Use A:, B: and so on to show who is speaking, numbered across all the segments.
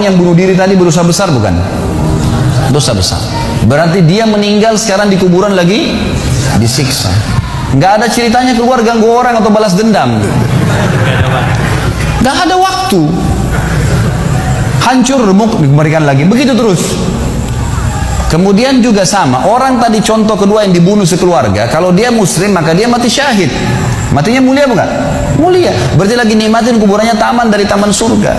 A: yang bunuh diri tadi berdosa besar bukan? Dosa besar. Berarti dia meninggal sekarang di kuburan lagi disiksa. Nggak ada ceritanya keluar ganggu orang atau balas dendam. Nggak ada waktu. Hancur, remuk, dikembalikan lagi. Begitu terus. Kemudian juga sama, orang tadi contoh kedua yang dibunuh sekeluarga, kalau dia muslim maka dia mati syahid. Matinya mulia bukan? Mulia. Berarti lagi nikmatin kuburannya taman dari taman surga.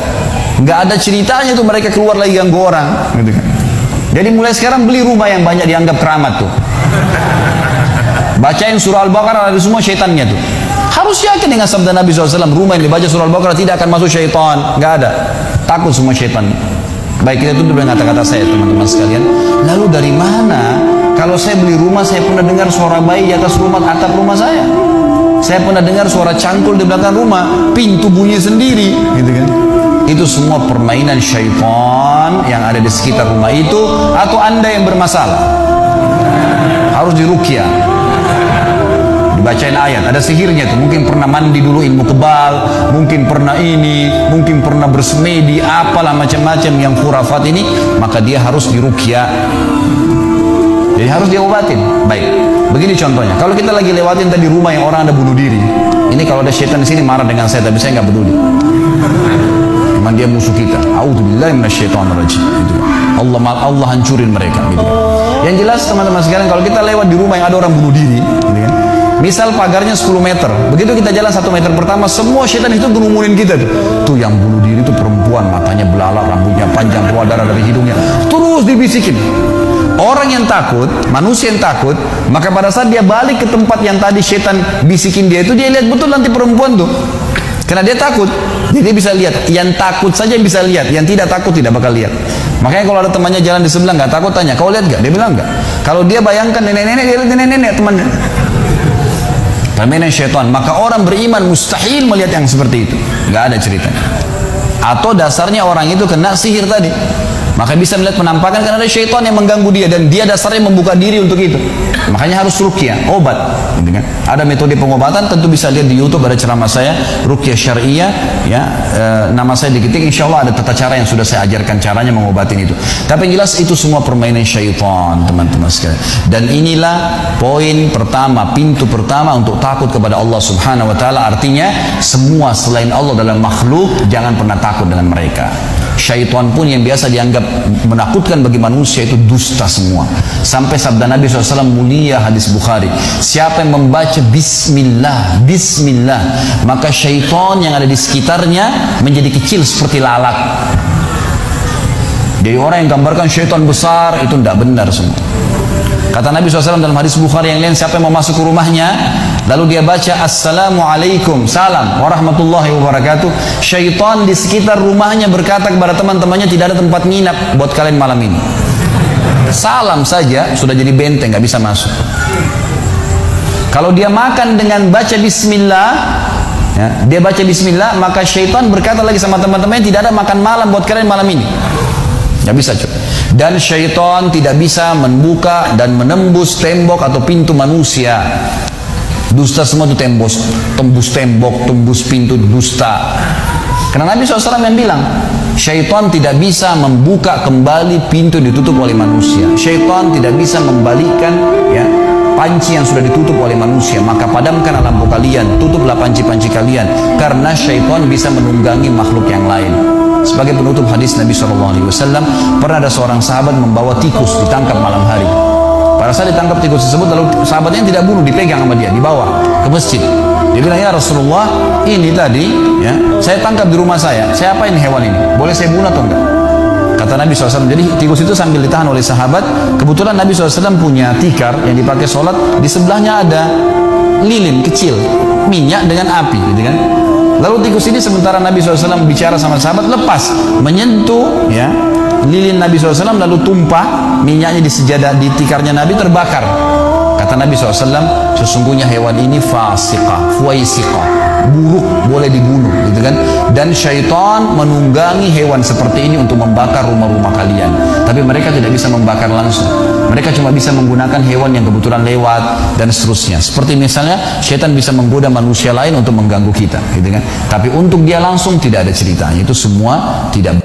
A: Nggak ada ceritanya tuh mereka keluar lagi ganggu orang. Gitu kan. Jadi mulai sekarang beli rumah yang banyak dianggap keramat tuh. Bacain surah Al-Baqarah, ada semua syaitannya tuh. Harus yakin dengan sabda Nabi SAW, rumah yang dibaca surah Al-Baqarah tidak akan masuk syaitan. Nggak ada. Takut semua syaitan. Baik, kita tutup dengan kata-kata saya teman-teman sekalian. Lalu dari mana? Kalau saya beli rumah, saya pernah dengar suara bayi di atas rumah, atap rumah saya. Saya pernah dengar suara cangkul di belakang rumah, pintu bunyi sendiri, gitu kan? Itu semua permainan syaitan yang ada di sekitar rumah itu, atau Anda yang bermasalah. Harus diruqyah. Dibacain ayat, ada sihirnya tuh. Mungkin pernah mandi dulu ilmu kebal, mungkin pernah ini, mungkin pernah bersemedi, apalah macam-macam yang khurafat ini, maka dia harus diruqyah. Jadi harus diobatin. Baik, begini contohnya. Kalau kita lagi lewatin tadi rumah yang orang ada bunuh diri, ini kalau ada syaitan di sini marah dengan saya, tapi saya nggak peduli. Memang dia musuh kita. A'udzubillahi minasyaitonirrajim. Gitu. Allah hancurin mereka. Gitu. Yang jelas teman-teman sekalian, kalau kita lewat di rumah yang ada orang bunuh diri, gitu kan? Misal pagarnya 10 meter, begitu kita jalan 1 meter pertama, semua syaitan itu ngerumunin kita tuh. Tuh yang bunuh diri itu perempuan, matanya belalak, rambutnya panjang, keluar darah dari hidungnya. Terus dibisikin. Orang yang takut, manusia yang takut, maka pada saat dia balik ke tempat yang tadi syaitan bisikin dia itu, dia lihat betul nanti perempuan tuh. Karena dia takut, jadi dia bisa lihat. Yang takut saja bisa lihat, yang tidak takut tidak bakal lihat. Makanya kalau ada temannya jalan di sebelah nggak takut, tanya, kau lihat nggak? Dia bilang nggak. Kalau dia bayangkan nenek-nenek, dia lihat nenek-nenek temannya. Permainan syaitan. Maka orang beriman mustahil melihat yang seperti itu. Nggak ada ceritanya. Atau dasarnya orang itu kena sihir tadi. Maka bisa melihat penampakan karena ada syaitan yang mengganggu dia, dan dia dasarnya membuka diri untuk itu. Makanya harus ruqyah, obat. Gitu kan? Ada metode pengobatan, tentu bisa lihat di YouTube, ada ceramah saya ruqyah syariah, ya, nama saya diketik, insya Allah ada tata cara yang sudah saya ajarkan caranya mengobatin itu. Tapi yang jelas itu semua permainan syaitan, teman-teman sekalian. Dan inilah poin pertama, pintu pertama untuk takut kepada Allah Subhanahu wa taala. Artinya semua selain Allah dalam makhluk jangan pernah takut dengan mereka. Syaitan pun yang biasa dianggap menakutkan bagi manusia itu dusta semua. Sampai sabda Nabi SAW mulia, hadis Bukhari, siapa yang membaca Bismillah, Bismillah, maka syaitan yang ada di sekitarnya menjadi kecil seperti lalat. Jadi orang yang gambarkan syaitan besar itu tidak benar semua. Kata Nabi SAW dalam hadis Bukhari yang lain, siapa yang mau masuk ke rumahnya lalu dia baca Assalamualaikum, salam warahmatullahi wabarakatuh, syaitan di sekitar rumahnya berkata kepada teman-temannya, tidak ada tempat nginap buat kalian malam ini. Salam saja sudah jadi benteng, nggak bisa masuk. Kalau dia makan dengan baca Bismillah, ya, dia baca Bismillah, maka syaitan berkata lagi sama teman-temannya, tidak ada makan malam buat kalian malam ini. Nggak bisa cuy. Dan syaitan tidak bisa membuka dan menembus tembok atau pintu manusia. Dusta semua itu tembus tembok, tembus pintu, dusta. Karena Nabi SAW yang bilang, syaitan tidak bisa membuka kembali pintu ditutup oleh manusia. Syaitan tidak bisa membalikkan, ya, panci yang sudah ditutup oleh manusia. Maka padamkan lampu kalian, tutuplah panci-panci kalian, karena syaitan bisa menunggangi makhluk yang lain. Sebagai penutup hadis Nabi SAW, pernah ada seorang sahabat membawa tikus ditangkap malam hari. Pada saat ditangkap tikus tersebut, lalu sahabatnya tidak bunuh, dipegang sama dia, dibawa ke masjid. Dia bilang, ya Rasulullah, ini tadi, ya, saya tangkap di rumah saya apain hewan ini? Boleh saya bunuh atau enggak? Kata Nabi SAW, jadi tikus itu sambil ditahan oleh sahabat. Kebetulan Nabi SAW punya tikar yang dipakai sholat, di sebelahnya ada lilin kecil, minyak dengan api, gitu kan? Lalu tikus ini sementara Nabi SAW bicara sama sahabat, lepas menyentuh, ya, lilin Nabi SAW, lalu tumpah minyaknya di sejadah, di tikarnya Nabi, terbakar. Kata Nabi SAW, sesungguhnya hewan ini fasiqah, fuaisiqah, buruk, boleh dibunuh, gitu kan? Dan syaitan menunggangi hewan seperti ini untuk membakar rumah-rumah kalian. Tapi mereka tidak bisa membakar langsung. Mereka cuma bisa menggunakan hewan yang kebetulan lewat dan seterusnya. Seperti misalnya syaitan bisa menggoda manusia lain untuk mengganggu kita, gitu kan? Tapi untuk dia langsung tidak ada ceritanya. Itu semua tidak